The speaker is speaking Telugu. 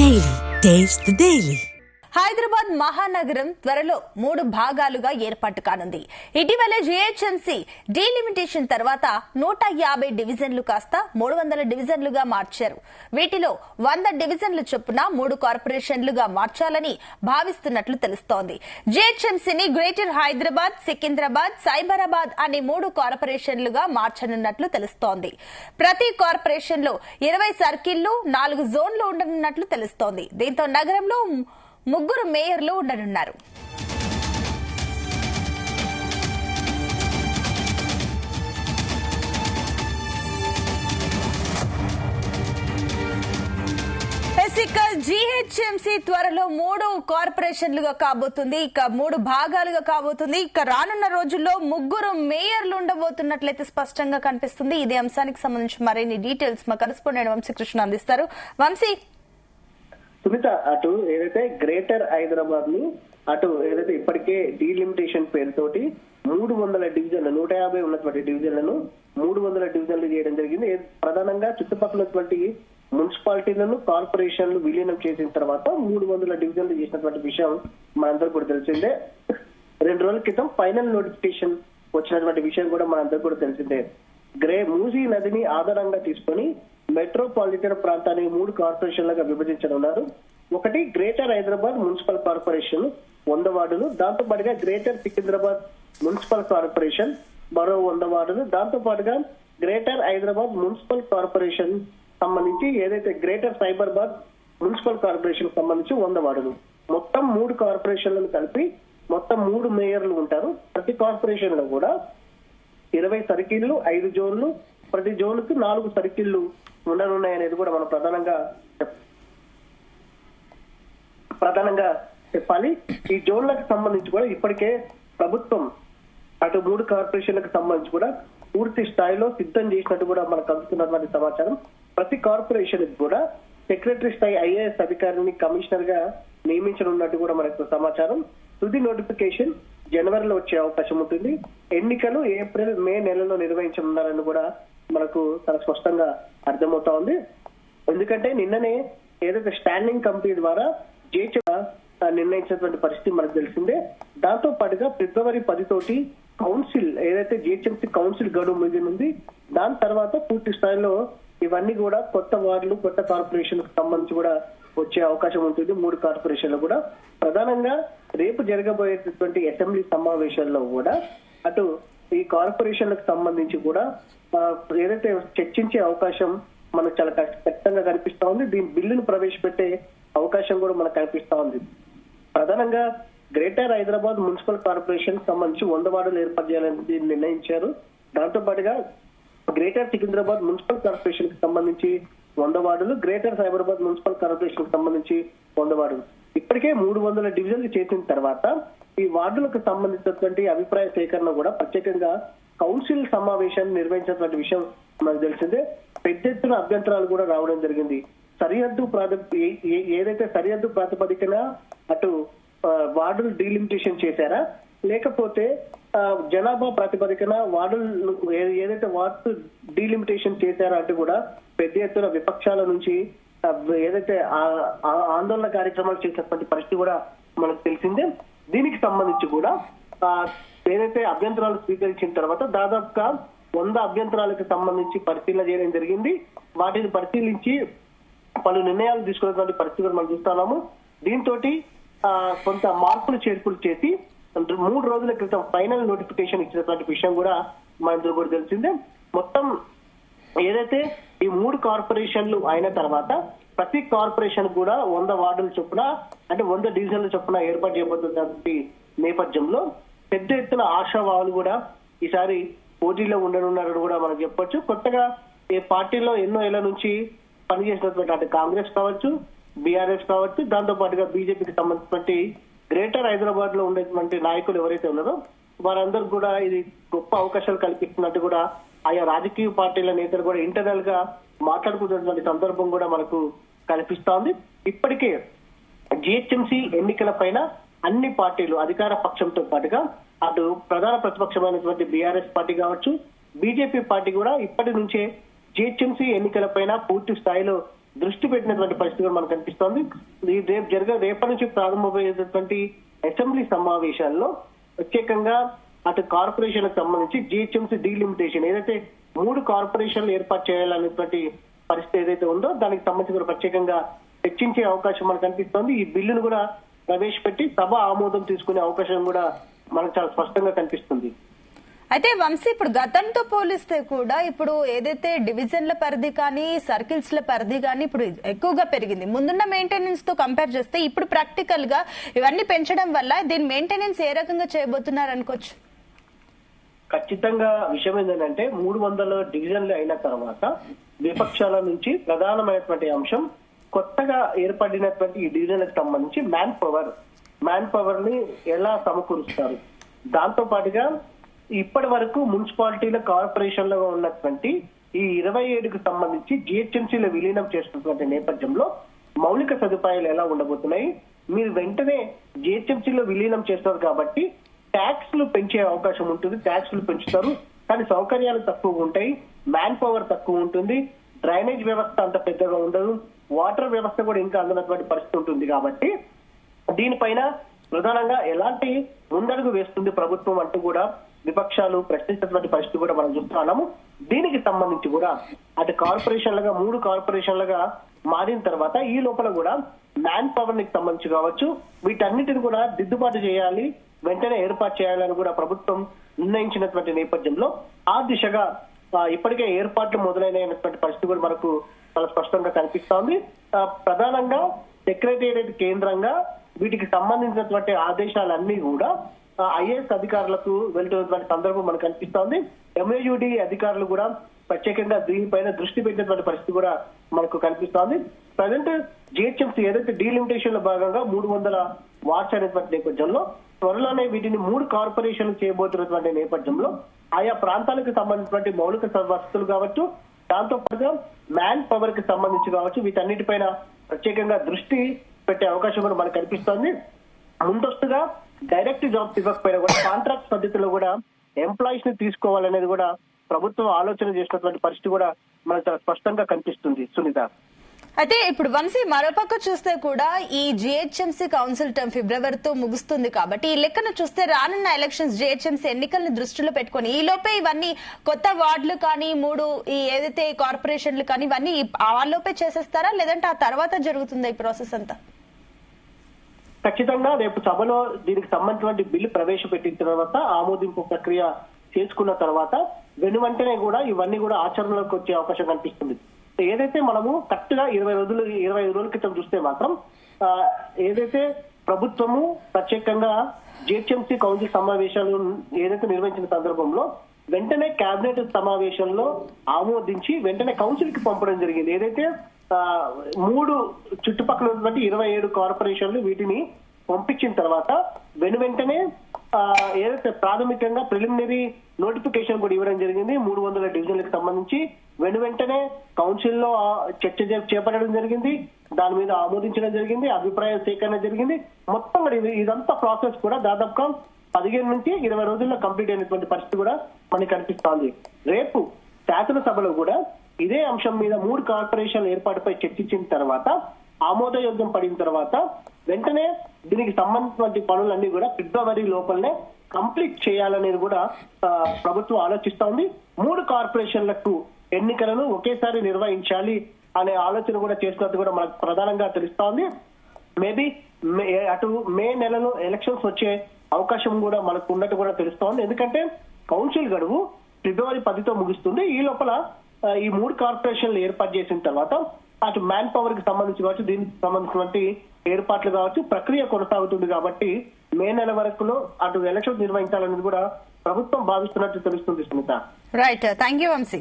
Daily. Taste the Daily. Hyderabad మహానగరం త్వరలో 3 భాగాలుగా ఏర్పాటు కానుంది. ఇటీవలే జీహెచ్ఎంసీ డీలిమిటేషన్ తర్వాత 150 డివిజన్లు కాస్త 300 డివిజన్లుగా మార్చారు. వీటిలో 100 డివిజన్లు చొప్పున 3 కార్పొరేషన్లుగా మార్చాలని భావిస్తున్నట్లు తెలుస్తోంది. జీహెచ్ఎంసీని గ్రేటర్ హైదరాబాద్, సికింద్రాబాద్, సైబరాబాద్ అనే 3 కార్పొరేషన్లుగా మార్చనున్నట్లు తెలుస్తోంది. ప్రతి కార్పొరేషన్ లో 20 సర్కిళ్లు, 4 జోన్లు ఉండనున్నట్లు తెలుస్తోంది. దీంతో నగరంలో 3 మేయర్లు ఉండనున్నారు. జీహెచ్ఎంసీ త్వరలో 3 కార్పొరేషన్లుగా కాబోతుంది. 3 భాగాలుగా కాబోతుంది. రానున్న రోజుల్లో 3 మేయర్లు ఉండబోతున్నట్లయితే స్పష్టంగా కనిపిస్తుంది. ఇదే అంశానికి సంబంధించి మరిన్ని డీటెయిల్స్ మా కరెస్పాండెంట్ వంశీకృష్ణ అందిస్తారు. వంశీ, సునీత, అటు ఏదైతే గ్రేటర్ హైదరాబాద్ ని అటు ఏదైతే ఇప్పటికే డీలిమిటేషన్ పేరుతోటి 300 డివిజన్లు 150 ఉన్నటువంటి డివిజన్లను 300 డివిజన్లు చేయడం జరిగింది. ప్రధానంగా చుట్టుపక్కల ఉన్నటువంటి మున్సిపాలిటీలను కార్పొరేషన్లు విలీనం చేసిన తర్వాత 300 డివిజన్లు చేసినటువంటి విషయం మనందరూ కూడా తెలిసిందే. 2 రోజుల క్రితం ఫైనల్ నోటిఫికేషన్ వచ్చినటువంటి విషయం కూడా మనందరూ కూడా తెలిసిందే. మూసీ నదిని ఆధారంగా తీసుకొని మెట్రోపాలిటన్ ప్రాంతాన్ని 3 కార్పొరేషన్లుగా విభజించనున్నారు. ఒకటి గ్రేటర్ హైదరాబాద్ మున్సిపల్ కార్పొరేషన్ 100 వార్డులు, దాంతో పాటుగా గ్రేటర్ సికింద్రాబాద్ మున్సిపల్ కార్పొరేషన్ మరో 100 వార్డులు, దాంతో పాటుగా గ్రేటర్ హైదరాబాద్ మున్సిపల్ కార్పొరేషన్ సంబంధించి ఏదైతే గ్రేటర్ సైబరాబాద్ మున్సిపల్ కార్పొరేషన్ సంబంధించి 100 వార్డులు, మొత్తం 3 కార్పొరేషన్లను కలిపి మొత్తం 3 మేయర్లు ఉంటారు. ప్రతి కార్పొరేషన్ లో కూడా 20 సర్కిళ్లు, 5 జోన్లు, ప్రతి జోన్కు 4 సర్కిళ్లు ఉండనున్నాయనేది కూడా మనం ప్రధానంగా చెప్పాలి. ఈ జోన్లకు సంబంధించి కూడా ఇప్పటికే ప్రభుత్వం అటు 3 కార్పొరేషన్లకు సంబంధించి కూడా పూర్తి స్థాయిలో సిద్ధం చేసినట్టు కూడా మనకు అందుతున్నటువంటి సమాచారం. ప్రతి కార్పొరేషన్ కూడా సెక్రటరీ స్థాయి ఐఏఎస్ అధికారిని కమిషనర్ గా నియమించనున్నట్టు కూడా మనకు సమాచారం. తుది నోటిఫికేషన్ జనవరిలో వచ్చే అవకాశం ఉంటుంది. ఎన్నికలు ఏప్రిల్, మే నెలలో నిర్వహించనున్నారని కూడా మనకు చాలా స్పష్టంగా అర్థమవుతా ఉంది. ఎందుకంటే నిన్ననే ఏదైతే స్టాండింగ్ కమిటీ ద్వారా నిర్ణయించినటువంటి పరిస్థితి మనకు తెలిసిందే. దాంతో పాటుగా ఫిబ్రవరి 10 తోటి కౌన్సిల్ ఏదైతే జిహెచ్ఎంసీ కౌన్సిల్ గడువు ముగినుంది. దాని తర్వాత పూర్తి స్థాయిలో ఇవన్నీ కూడా కొత్త వార్డులు, కొత్త కార్పొరేషన్ కు సంబంధించి కూడా వచ్చే అవకాశం ఉంటుంది. 3 కార్పొరేషన్లు కూడా ప్రధానంగా రేపు జరగబోయేటటువంటి అసెంబ్లీ సమావేశాల్లో కూడా అటు ఈ కార్పొరేషన్లకు సంబంధించి కూడా ఏదైతే చర్చించే అవకాశం మనకు చాలా ఖచ్చితంగా కనిపిస్తా ఉంది. దీని బిల్లును ప్రవేశపెట్టే అవకాశం కూడా మనకు కనిపిస్తా ఉంది. ప్రధానంగా గ్రేటర్ హైదరాబాద్ మున్సిపల్ కార్పొరేషన్ సంబంధించి 100 వార్డులు ఏర్పాటు చేయాలని నిర్ణయించారు. దాంతో పాటుగా గ్రేటర్ సికింద్రాబాద్ మున్సిపల్ కార్పొరేషన్ కి సంబంధించి 100 వార్డులు, గ్రేటర్ సైబరాబాద్ మున్సిపల్ కార్పొరేషన్ కి సంబంధించి 100 వార్డులు. ఇప్పటికే 300 డివిజన్లు చేసిన తర్వాత ఈ వార్డులకు సంబంధించినటువంటి అభిప్రాయ సేకరణ కూడా ప్రత్యేకంగా కౌన్సిల్ సమావేశాన్ని నిర్వహించినటువంటి విషయం మనకు తెలిసిందే. పెద్ద ఎత్తున అభ్యంతరాలు కూడా రావడం జరిగింది. ఏదైతే సరిహద్దు ప్రాతిపదికన అటు వార్డులు డీలిమిటేషన్ చేశారా, లేకపోతే జనాభా ప్రాతిపదికన వార్డులు ఏదైతే వార్డు డీలిమిటేషన్ చేశారా అంటే కూడా పెద్ద ఎత్తున విపక్షాల నుంచి ఏదైతే ఆందోళన కార్యక్రమాలు చేసినటువంటి పరిస్థితి కూడా మనకు తెలిసిందే. దీనికి సంబంధించి కూడా ఏదైతే అభ్యంతరాలు స్వీకరించిన తర్వాత దాదాపుగా 100 అభ్యంతరాలకు సంబంధించి పరిశీలన చేయడం జరిగింది. వాటిని పరిశీలించి పలు నిర్ణయాలు తీసుకున్నటువంటి పరిస్థితి కూడా మనం చూస్తున్నాము. దీంతో కొంత మార్పులు చేర్పులు చేసి 3 రోజుల క్రితం ఫైనల్ నోటిఫికేషన్ ఇచ్చినటువంటి విషయం కూడా మనందరూ కూడా తెలిసిందే. మొత్తం ఏదైతే ఈ 3 కార్పొరేషన్లు అయిన తర్వాత ప్రతి కార్పొరేషన్ కూడా 100 వార్డుల చొప్పున అంటే 100 డివిజన్ల చొప్పున ఏర్పాటు చేయబోతున్నటువంటి నేపథ్యంలో పెద్ద ఎత్తున ఆశావాహులు కూడా ఈసారి పోటీలో ఉండనున్నారని కూడా మనం చెప్పొచ్చు. కొత్తగా ఈ పార్టీలో ఎన్నో ఏళ్ల నుంచి పనిచేసినటువంటి అంటే కాంగ్రెస్ కావచ్చు, బీఆర్ఎస్ కావచ్చు, దాంతో పాటుగా బీజేపీకి సంబంధించినటువంటి గ్రేటర్ హైదరాబాద్ లో ఉండేటువంటి నాయకులు ఎవరైతే ఉన్నారో వారందరూ కూడా ఇది గొప్ప అవకాశాలు కల్పిస్తున్నట్టు కూడా ఆయా రాజకీయ పార్టీల నేతలు కూడా ఇంటర్నల్ గా మాట్లాడుకున్నటువంటి సందర్భం కూడా మనకు కనిపిస్తా ఉంది. ఇప్పటికే జిహెచ్ఎంసీ ఎన్నికల పైన అన్ని పార్టీలు అధికార పక్షంతో పాటుగా అటు ప్రధాన ప్రతిపక్షమైనటువంటి బీఆర్ఎస్ పార్టీ కావచ్చు, బీజేపీ పార్టీ కూడా ఇప్పటి నుంచే జిహెచ్ఎంసీ ఎన్నికల పైన పూర్తి స్థాయిలో దృష్టి పెట్టినటువంటి పరిస్థితి కూడా మనకు కనిపిస్తోంది. ఈ రేపటి నుంచి ప్రారంభమయ్యేటటువంటి అసెంబ్లీ సమావేశాల్లో ప్రత్యేకంగా అటు కార్పొరేషన్లకు సంబంధించి జిహెచ్ఎంసీ డీలిమిటేషన్ ఏదైతే 3 కార్పొరేషన్లు ఏర్పాటు చేయాలనేటువంటి పరిస్థితి ఏదైతే ఉందో దానికి సంబంధించి కూడా ప్రత్యేకంగా చర్చించే అవకాశం మనకు కనిపిస్తోంది. ఈ బిల్లును కూడా ప్రవేశపెట్టి సభ ఆమోదం తీసుకునే అవకాశం కూడా మనకు చాలా స్పష్టంగా కనిపిస్తుంది. అయితే వంశీ, ఇప్పుడు గతంతో పోలిస్తే కూడా ఇప్పుడు ఏదైతే డివిజన్ల పరిధి కానీ సర్కిల్స్ ల పరిధి కానీ ఇప్పుడు ఎక్కువగా పెరిగింది. ముందున్న మెయింటెనెన్స్ తో కంపేర్ చేస్తే ఇప్పుడు ప్రాక్టికల్ గా ఇవన్నీ పెంచడం వల్ల దీని మెయింటెనెన్స్ ఏ రకంగా చేయబోతున్నారు అనుకోవచ్చు? ఖచ్చితంగా విషయం ఏంటంటే 300 డివిజన్లు అయిన తర్వాత విపక్షాల నుంచి ప్రధానమైనటువంటి అంశం కొత్తగా ఏర్పడినటువంటి ఈ డివిజన్లకు సంబంధించి మ్యాన్ పవర్ ని ఎలా సమకూరుస్తారు. దాంతో పాటుగా ఇప్పటి వరకు మున్సిపాలిటీల కార్పొరేషన్లో ఉన్నటువంటి ఈ 27కు సంబంధించి జిహెచ్ఎంసీలో విలీనం చేస్తున్నటువంటి నేపథ్యంలో మౌలిక సదుపాయాలు ఎలా ఉండబోతున్నాయి. మీరు వెంటనే జిహెచ్ఎంసీలో విలీనం చేస్తారు కాబట్టి ట్యాక్స్లు పెంచే అవకాశం ఉంటుంది. ట్యాక్స్లు పెంచుతారు కానీ సౌకర్యాలు తక్కువ ఉంటాయి, మ్యాన్ పవర్ తక్కువ ఉంటుంది, డ్రైనేజ్ వ్యవస్థ అంత పెద్దగా ఉండదు, వాటర్ వ్యవస్థ కూడా ఇంకా అందనటువంటి పరిస్థితి ఉంటుంది. కాబట్టి దీనిపైన ప్రధానంగా ఎలాంటి ముందడుగు వేస్తుంది ప్రభుత్వం అంటూ కూడా విపక్షాలు ప్రశ్నించినటువంటి పరిస్థితి కూడా మనం చూస్తున్నాము. దీనికి సంబంధించి కూడా అటు కార్పొరేషన్లుగా 3 కార్పొరేషన్లుగా మారిన తర్వాత ఈ లోపల కూడా మ్యాన్ పవర్ కి సంబంధించి కావచ్చు వీటన్నిటిని కూడా దిద్దుబాటు చేయాలి, వెంటనే ఏర్పాటు చేయాలని కూడా ప్రభుత్వం నిర్ణయించినటువంటి నేపథ్యంలో ఆ దిశగా ఇప్పటికే ఏర్పాట్లు మొదలైనటువంటి పరిస్థితి కూడా మనకు చాలా స్పష్టంగా కనిపిస్తోంది. ప్రధానంగా సెక్రటేరియట్ కేంద్రంగా వీటికి సంబంధించినటువంటి ఆదేశాలన్నీ కూడా ఐఏఎస్ అధికారులకు వెళ్తున్నటువంటి సందర్భం మనకు కనిపిస్తోంది. ఎంఏయుడి అధికారులు కూడా ప్రత్యేకంగా దీనిపైన దృష్టి పెట్టినటువంటి పరిస్థితి కూడా మనకు కనిపిస్తోంది. ప్రజెంట్ జిహెచ్ఎంసీ ఏదైతే డీలిమిటేషన్ లో భాగంగా 300 వార్డ్స్ అనేటువంటి నేపథ్యంలో త్వరలోనే వీటిని 3 కార్పొరేషన్లు చేయబోతున్నటువంటి నేపథ్యంలో ఆయా ప్రాంతాలకు సంబంధించినటువంటి మౌలిక వసతులు కావచ్చు, దాంతో పాటుగా మ్యాన్ పవర్ కి సంబంధించి కావచ్చు వీటన్నిటిపైన ప్రత్యేకంగా దృష్టి పెట్టే అవకాశం కూడా మనకు కనిపిస్తోంది. ముందస్తుగా డైరెక్ట్ జాబ్స్ ఇవ్వకపోయినా కూడా కాంట్రాక్ట్ పద్ధతిలో కూడా ఎంప్లాయీస్ ని తీసుకోవాలనేది కూడా ప్రభుత్వం ఆలోచన చేసినటువంటి పరిస్థితి కూడా మనకు చాలా స్పష్టంగా కనిపిస్తుంది. సునీత, అయితే ఇప్పుడు వంశీ మరోపక్క చూస్తే కూడా ఈ జిహెచ్ఎంసీ కౌన్సిల్ టర్మ్ ఫిబ్రవరితో ముగుస్తుంది కాబట్టి ఈ లెక్కన చూస్తే రానున్న ఎలక్షన్స్ జిహెచ్ఎంసీ ఎన్నికల్ని దృష్టిలో పెట్టుకుని ఈ లోపే ఇవన్నీ కొత్త వార్డులు కానీ 3 ఈ ఏదైతే కార్పొరేషన్లు కానీ ఇవన్నీ ఆ లోపే చేసేస్తారా లేదంటే ఆ తర్వాత జరుగుతుందా ఈ ప్రాసెస్ అంతా? ఖచ్చితంగా రేపు సభలో దీనికి సంబంధించిన బిల్లు ప్రవేశపెట్టిన తర్వాత ఆమోదింపు ప్రక్రియ చేసుకున్న తర్వాత వెనువెంటనే కూడా ఇవన్నీ కూడా ఆచరణలోకి వచ్చే అవకాశం కనిపిస్తుంది. ఏదైతే మనము కరెక్ట్ గా 25 రోజుల క్రితం చూస్తే మాత్రం ఏదైతే ప్రభుత్వము ప్రత్యేకంగా జిహెచ్ఎంసీ కౌన్సిల్ సమావేశాలు ఏదైతే నిర్వహించిన సందర్భంలో వెంటనే కేబినెట్ సమావేశంలో ఆమోదించి వెంటనే కౌన్సిల్ కి పంపడం జరిగింది. ఏదైతే 3 చుట్టుపక్కల ఉన్నటువంటి 27 కార్పొరేషన్లు వీటిని పంపించిన తర్వాత వెంటనే ఏదైతే ప్రాథమికంగా ప్రిలిమినరీ నోటిఫికేషన్ కూడా ఇవ్వడం జరిగింది. 300 డివిజన్లకు సంబంధించి వెంటనే కౌన్సిల్లో చర్చ చేపట్టడం జరిగింది, దాని మీద ఆమోదించడం జరిగింది, అభిప్రాయ సేకరణ జరిగింది. మొత్తం కూడా ఇదంతా ప్రాసెస్ కూడా దాదాపుగా 15 నుంచి 20 రోజుల్లో కంప్లీట్ అయినటువంటి పరిస్థితి కూడా మనకి కనిపిస్తోంది. రేపు శాసనసభలో కూడా ఇదే అంశం మీద 3 కార్పొరేషన్ల ఏర్పాటుపై చర్చించిన తర్వాత ఆమోదయోగ్యం పడిన తర్వాత వెంటనే దీనికి సంబంధించిన పనులన్నీ కూడా ఫిబ్రవరి లోపలనే కంప్లీట్ చేయాలనేది కూడా ప్రభుత్వం ఆలోచిస్తోంది. 3 కార్పొరేషన్లకు ఎన్నికలను ఒకేసారి నిర్వహించాలి అనే ఆలోచన కూడా చేసినట్టు కూడా మనకు ప్రధానంగా తెలుస్తోంది. మేబీ అటు మే నెలలో ఎలక్షన్స్ వచ్చే అవకాశం కూడా మనకు ఉన్నట్టు కూడా తెలుస్తోంది. ఎందుకంటే కౌన్సిల్ గడువు ఫిబ్రవరి 10తో ముగుస్తుంది. ఈ లోపల ఈ 3 కార్పొరేషన్లు ఏర్పాటు చేసిన తర్వాత అటు మ్యాన్ పవర్ కి సంబంధించి కావచ్చు, దీనికి సంబంధించినటువంటి ఏర్పాట్లు కావచ్చు ప్రక్రియ కొనసాగుతుంది. కాబట్టి మే నెల వరకులో అటు ఎలక్షన్ నిర్వహించాలనేది కూడా ప్రభుత్వం భావిస్తున్నట్టు తెలుస్తుంది. Sunitha, right, thank you Vamsi.